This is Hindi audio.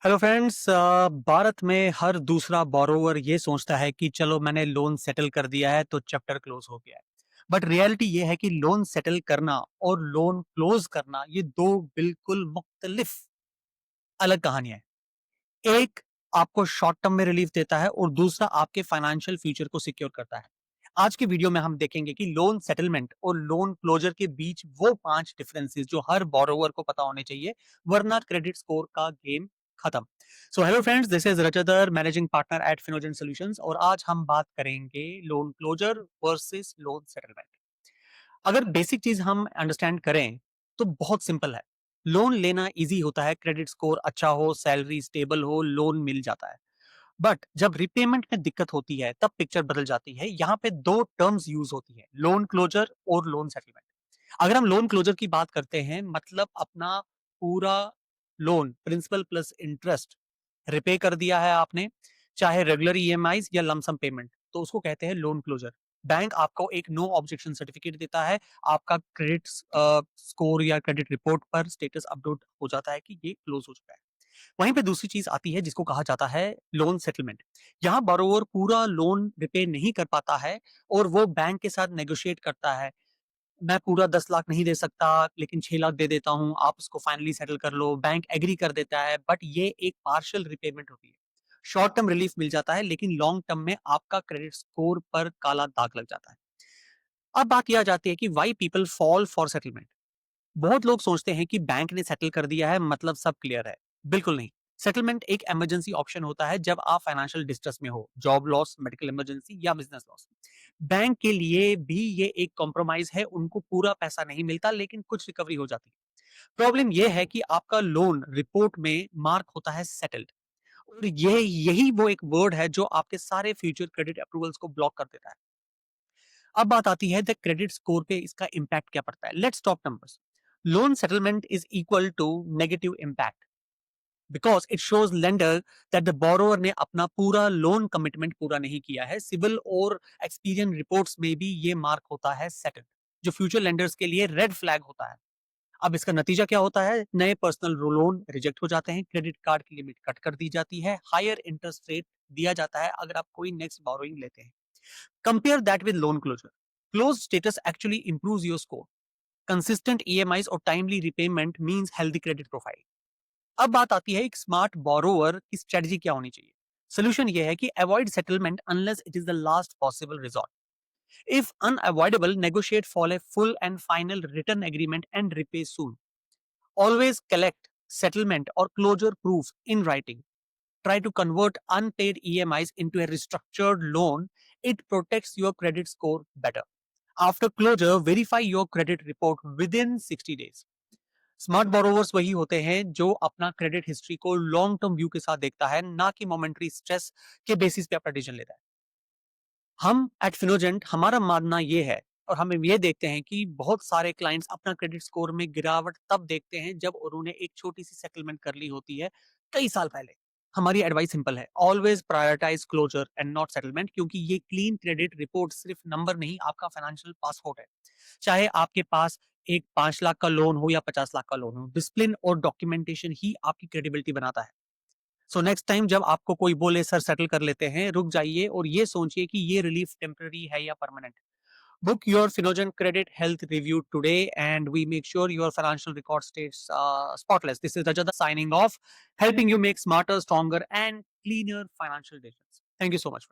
Hello friends. भारत में हर दूसरा बोरोवर ये सोचता है कि चलो मैंने लोन सेटल कर दिया है तो चैप्टर क्लोज हो गया है। बट रियलिटी ये है कि लोन सेटल करना और लोन क्लोज करना ये दो बिल्कुल मुख्तलिफ अलग कहानियां हैं। एक आपको शॉर्ट टर्म में रिलीफ देता है और दूसरा आपके फाइनेंशियल फ्यूचर को सिक्योर करता है। आज के वीडियो में हम देखेंगे कि लोन सेटलमेंट और लोन क्लोजर के बीच वो 5 डिफरेंसेस जो हर बोरोवर को पता होने चाहिए, वरना क्रेडिट स्कोर का गेम खत्म। So hello friends, this is Rajatar, managing partner at Finogen solutions, और आज हम बात करेंगे loan closure versus loan settlement. अगर बेसिक चीज हम अंडरस्टैंड करें तो बहुत सिंपल है। लोन लेना इजी होता है, क्रेडिट स्कोर अच्छा हो, सैलरी स्टेबल हो, लोन मिल जाता है। बट जब रिपेमेंट में दिक्कत होती है तब पिक्चर बदल जाती है। यहाँ पे दो टर्म्स यूज होती है, लोन क्लोजर और लोन सेटलमेंट। अगर हम लोन क्लोजर की बात करते हैं, मतलब अपना पूरा loan principal plus interest repay कर दिया है आपने, चाहे रेगुलर ईएमआई या लमसम पेमेंट, तो उसको कहते हैं लोन क्लोजर। बैंक आपको एक नो ऑब्जेक्शन सर्टिफिकेट देता है, आपका क्रेडिट स्कोर या क्रेडिट रिपोर्ट पर स्टेटस अपडेट हो जाता है कि ये क्लोज हो चुका है। वहीं पे दूसरी चीज आती है जिसको कहा जाता है लोन सेटलमेंट। यहाँ बोरोवर पूरा लोन रिपे नहीं कर पाता है और वो बैंक के साथ नेगोशिएट करता है। मैं पूरा 10 लाख नहीं दे सकता, लेकिन 6 लाख दे देता हूँ, आप उसको फाइनली सेटल कर लो। बैंक एग्री कर देता है, बट ये एक पार्शियल रिपेमेंट होती है। शॉर्ट टर्म रिलीफ मिल जाता है, लेकिन लॉन्ग टर्म में आपका क्रेडिट स्कोर पर काला दाग लग जाता है। अब बात यह आ जाती है कि why people fall for settlement. बहुत लोग सोचते हैं कि बैंक ने सेटल कर दिया है मतलब सब क्लियर है। बिल्कुल नहीं। सेटलमेंट एक इमरजेंसी ऑप्शन होता है जब आप फाइनेंशियल डिस्ट्रेस में हो, जॉब लॉस, मेडिकल इमरजेंसी या बिजनेस लॉस। बैंक के लिए भी ये एक कॉम्प्रोमाइज है, उनको पूरा पैसा नहीं मिलता लेकिन कुछ रिकवरी हो जाती है। प्रॉब्लम ये है कि आपका लोन रिपोर्ट में मार्क होता है सेटल्ड, और ये यही वो एक वर्ड है जो आपके सारे फ्यूचर क्रेडिट अप्रूवल्स को ब्लॉक कर देता है। अब बात आती है द क्रेडिट स्कोर पे इसका इंपैक्ट क्या पड़ता है। Let's talk numbers. Loan settlement is equal to negative impact because it shows lender that the borrower ने अपना पूरा लोन कमिटमेंट पूरा नहीं किया है। सिविल और एक्सपीरियंस रिपोर्ट्स में भी ये मार्क होता है सेटल्ड, जो फ्यूचर लेंडर्स के लिए रेड फ्लैग होता है। अब इसका नतीजा क्या होता है? नए पर्सनल लोन रिजेक्ट हो जाते हैं, क्रेडिट कार्ड की लिमिट कट कर दी जाती है, हायर इंटरेस्ट रेट दिया जाता है अगर आप कोई नेक्स्ट बोरोइंग लेते हैं। Compare that with loan closure. Close status actually improves your score. Consistent EMIs और timely repayment means healthy credit profile. अब बात आती है एक स्मार्ट बोरोवर की स्ट्रेटजी क्या होनी चाहिए। सोल्यूशन यह है कि avoid settlement unless it is the last possible resort. If unavoidable, negotiate for a full and final return agreement and repay soon. Always collect settlement or closure proof in writing. Try to convert unpaid EMIs into a restructured loan. It protects your credit score better. After closure, verify your credit report within 60 days. Smart borrowers वही होते हैं जो अपना क्रेडिट हिस्ट्री को लॉन्ग टर्म व्यू के साथ देखता है, ना कि मोमेंट्री स्ट्रेस के बेसिस पे अपना डिसीजन लेता है। हम एट फिनोजेंट हमारा मानना ये है, और हम ये देखते हैं कि बहुत सारे क्लाइंट्स अपना क्रेडिट स्कोर में गिरावट तब देखते हैं जब उन्होंने एक छोटी सी सेटलमेंट कर ली होती है कई साल पहले। हमारी एडवाइस सिंपल है, always prioritise closure and not settlement, क्योंकि ये क्लीन क्रेडिट रिपोर्ट सिर्फ नंबर नहीं, आपका फाइनेंशियल पासपोर्ट है। चाहे आपके पास एक 5 लाख का लोन हो या 50 लाख का लोन हो, डिसिप्लिन और डॉक्यूमेंटेशन ही आपकी क्रेडिबिलिटी बनाता है। सो नेक्स्ट टाइम जब आपको कोई बोले सर सेटल कर लेते हैं, रुक जाइए और ये सोचिए कि ये रिलीफ टेम्पररी है या permanent. Book your Finogen Credit Health Review today, and we make sure your financial record stays spotless. This is Rajat signing off, helping you make smarter, stronger, and cleaner financial decisions. Thank you so much.